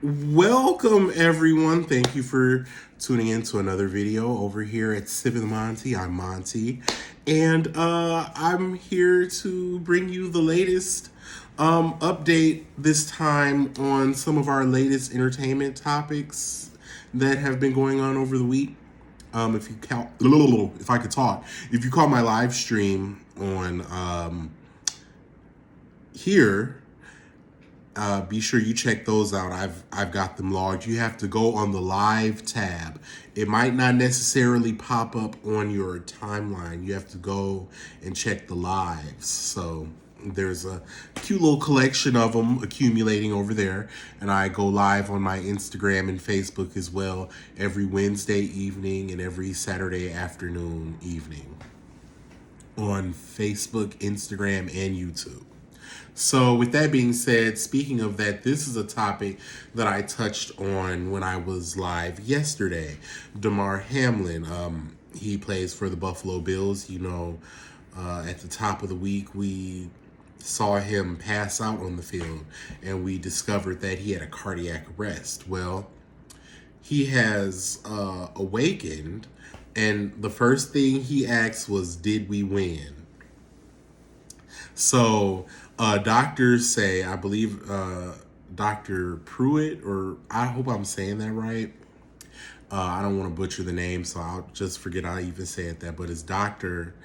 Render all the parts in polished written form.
Welcome, everyone. Thank you for tuning in to another video over here at Sipping Monty. I'm Monty, and I'm here to bring you the latest update, this time on some of our latest entertainment topics that have been going on over the week. If you count, if I could talk, if you call my live stream on here, be sure you check those out. I've got them logged. You have to go on the live tab. It might not necessarily pop up on your timeline. You have to go and check the lives. So there's a cute little collection of them accumulating over there, and I go live on my Instagram and Facebook as well every Wednesday evening and every Saturday afternoon evening on Facebook, Instagram, and YouTube. So, with that being said, speaking of that, this is a topic that I touched on when I was live yesterday. Damar Hamlin, he plays for the Buffalo Bills. At the top of the week, we saw him pass out on the field, and we discovered that he had a cardiac arrest. Well, he has awakened, and the first thing he asked was, "Did we win?" So, doctors say, I believe Dr. Pruitt, or I hope I'm saying that right. I don't want to butcher the name, so I'll just forget I even said that. But his doctor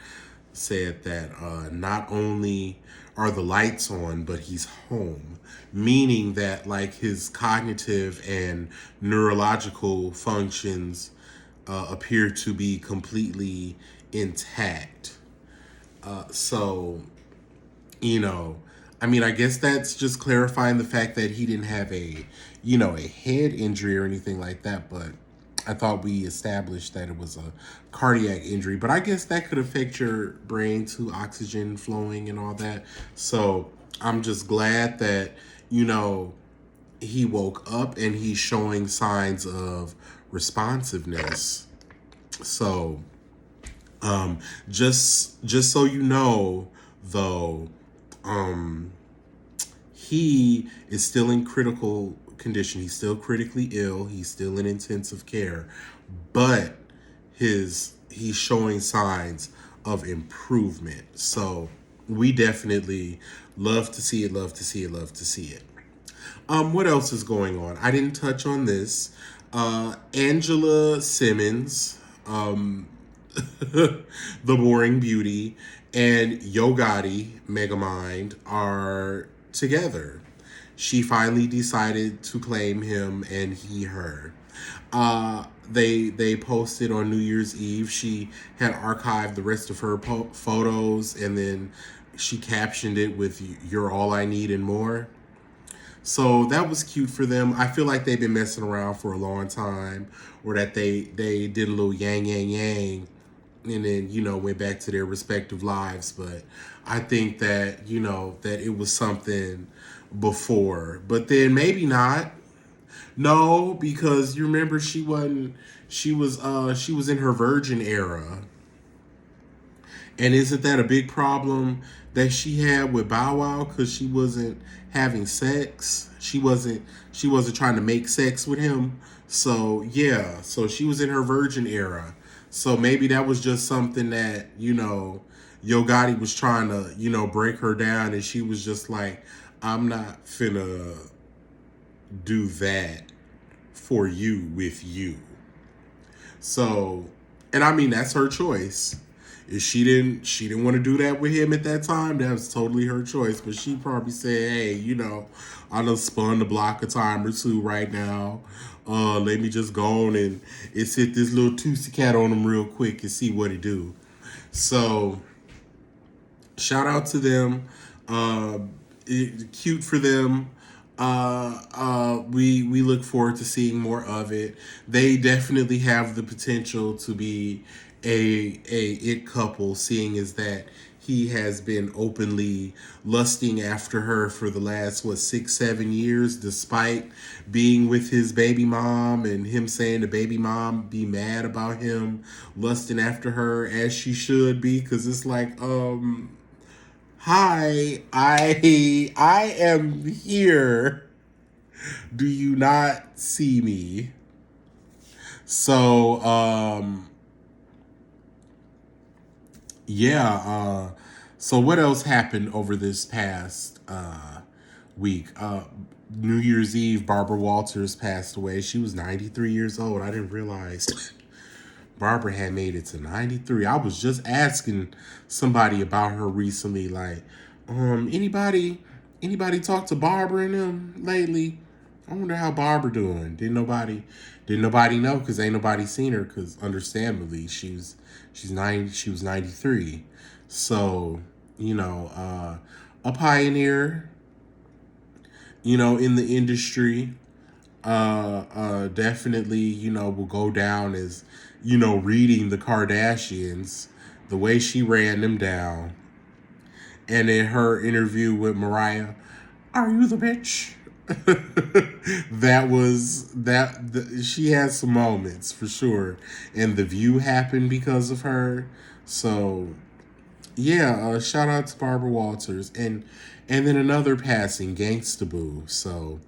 said that not only are the lights on, but he's home, meaning that like his cognitive and neurological functions appear to be completely intact. So you know, I mean, I guess that's just clarifying the fact that he didn't have a head injury or anything like that. But I thought we established that it was a cardiac injury. But I guess that could affect your brain to oxygen flowing and all that. So I'm just glad that, you know, he woke up and he's showing signs of responsiveness. So, just so you know, though, um, he is still in critical condition. He's still critically ill. He's still in intensive care, but he's showing signs of improvement. So we definitely love to see it. Love to see it. Love to see it. What else is going on? I didn't touch on this. Angela Simmons, the Boring Beauty, and Yo Gotti, Megamind, are together. She finally decided to claim him and he her. They posted on New Year's Eve. She had archived the rest of her photos, and then she captioned it with "You're all I need and more." So that was cute for them. I feel like they've been messing around for a long time, or that they did a little yang yang yang, and then went back to their respective lives. But I think that that it was something before, but then maybe not. No, because you remember she wasn't. She was in her virgin era, and isn't that a big problem that she had with Bow Wow, because she wasn't having sex? She wasn't trying to make sex with him. So yeah, so she was in her virgin era. So maybe that was just something that, Yo Gotti was trying to, break her down, and she was just like, I'm not finna do that for you with you. So, and I mean that's her choice. If she didn't want to do that with him at that time, that was totally her choice. But she probably said, "Hey, I done spun the block a time or two right now. Let me just go on and hit this little Tootsie Cat on him real quick and see what it do." So, shout out to them. Uh, Cute for them. We look forward to seeing more of it. They definitely have the potential to be a it couple, seeing as that he has been openly lusting after her for the last 6-7 years, despite being with his baby mom, and him saying the baby mom be mad about him lusting after her, as she should be, because it's like, hi, I am here. Do you not see me? So, yeah. So what else happened over this past week? New Year's Eve, Barbara Walters passed away. She was 93 years old. I didn't realize Barbara had made it to 93. I was just asking somebody about her recently, like, anybody talk to Barbara and them lately? I wonder how Barbara doing. Didn't nobody know because ain't nobody seen her because understandably she was 93. So, a pioneer, in the industry, definitely, will go down as, reading the Kardashians, the way she ran them down. And in her interview with Mariah, are you the bitch? She has some moments for sure. And The View happened because of her. So, yeah, shout out to Barbara Walters. And then another passing, Gangsta Boo. So,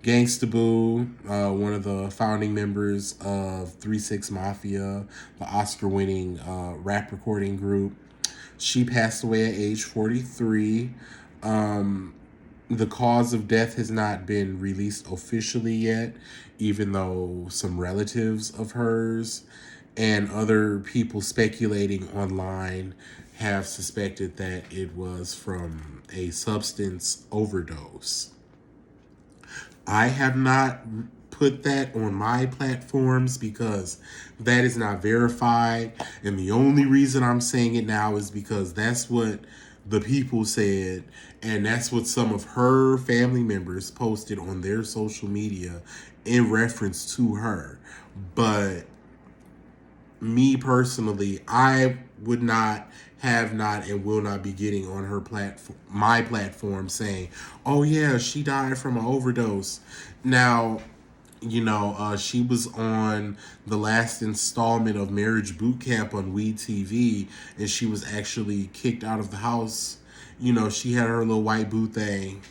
Gangsta Boo, one of the founding members of 3 6 Mafia, the Oscar-winning rap recording group. She passed away at age 43. The cause of death has not been released officially yet, even though some relatives of hers and other people speculating online have suspected that it was from a substance overdose. I have not put that on my platforms because that is not verified. And the only reason I'm saying it now is because that's what the people said. And that's what some of her family members posted on their social media in reference to her. But me personally, I would not, have not, and will not be getting on her platform, my platform, saying, "Oh yeah, she died from an overdose." Now, she was on the last installment of Marriage Boot Camp on Weed TV, and she was actually kicked out of the house. She had her little white boo thing,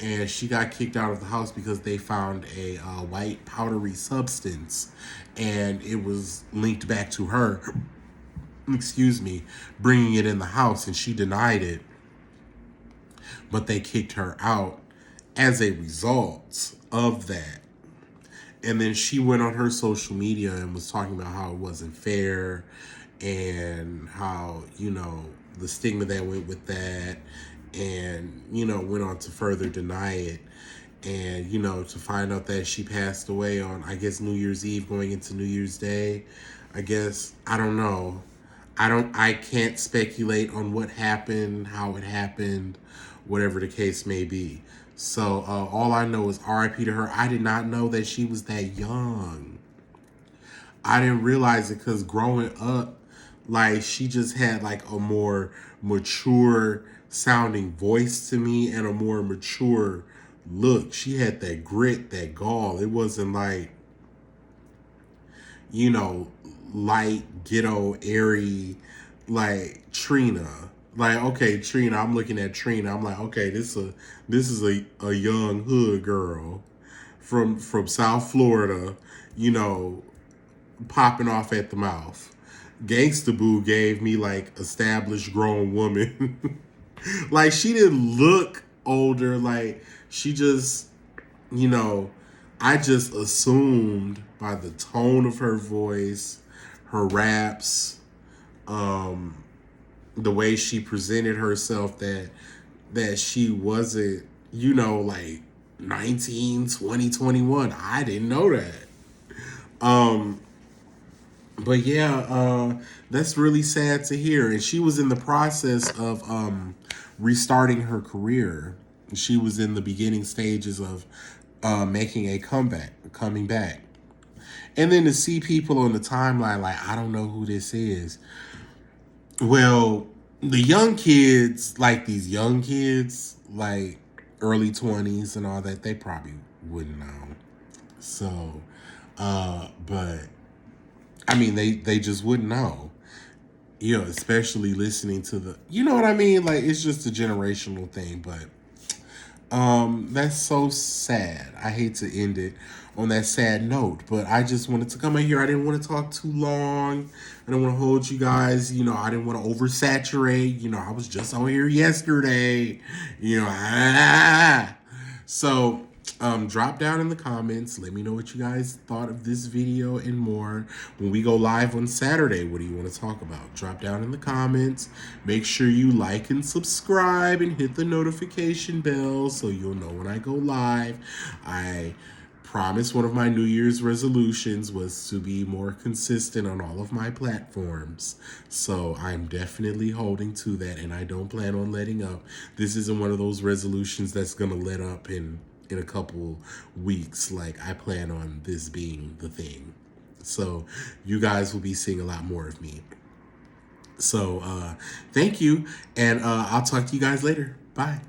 and she got kicked out of the house because they found a white powdery substance, and it was linked back to her. Excuse me, bringing it in the house, and she denied it, but they kicked her out as a result of that. And then she went on her social media and was talking about how it wasn't fair and how, the stigma that went with that, and, went on to further deny it. And, to find out that she passed away on, I guess, New Year's Eve going into New Year's Day, I guess, I don't know. I can't speculate on what happened, how it happened, whatever the case may be. So all I know is R.I.P. to her. I did not know that she was that young. I didn't realize it because growing up, like, she just had like a more mature sounding voice to me and a more mature look. She had that grit, that gall. It wasn't like, light, ghetto, airy, like Trina. Like, okay, Trina, I'm looking at Trina. I'm like, okay, this is a young hood girl from South Florida, popping off at the mouth. Gangsta Boo gave me like established grown woman. Like, she didn't look older. Like, she just, I just assumed by the tone of her voice, her raps, the way she presented herself, that she wasn't, like 19, 20, 21. I didn't know that. But yeah, that's really sad to hear. And she was in the process of restarting her career. She was in the beginning stages of making a comeback, coming back. And then to see people on the timeline like, I don't know who this is. Well, the young kids, like these young kids, like early 20s and all that, they probably wouldn't know. So, but I mean, they just wouldn't know. Especially listening to the, you know what I mean? Like, it's just a generational thing. But That's so sad. I hate to end it on that sad note, but I just wanted to come in here. I didn't want to talk too long. I didn't want to hold you guys. I didn't want to oversaturate. I was just on here yesterday. So, drop down in the comments. Let me know what you guys thought of this video and more. When we go live on Saturday, what do you want to talk about? Drop down in the comments. Make sure you like and subscribe and hit the notification bell so you'll know when I go live. I promise one of my New Year's resolutions was to be more consistent on all of my platforms. So I'm definitely holding to that, and I don't plan on letting up. This isn't one of those resolutions that's going to let up in a couple weeks. Like, I plan on this being the thing. So you guys will be seeing a lot more of me. So thank you, and I'll talk to you guys later. Bye.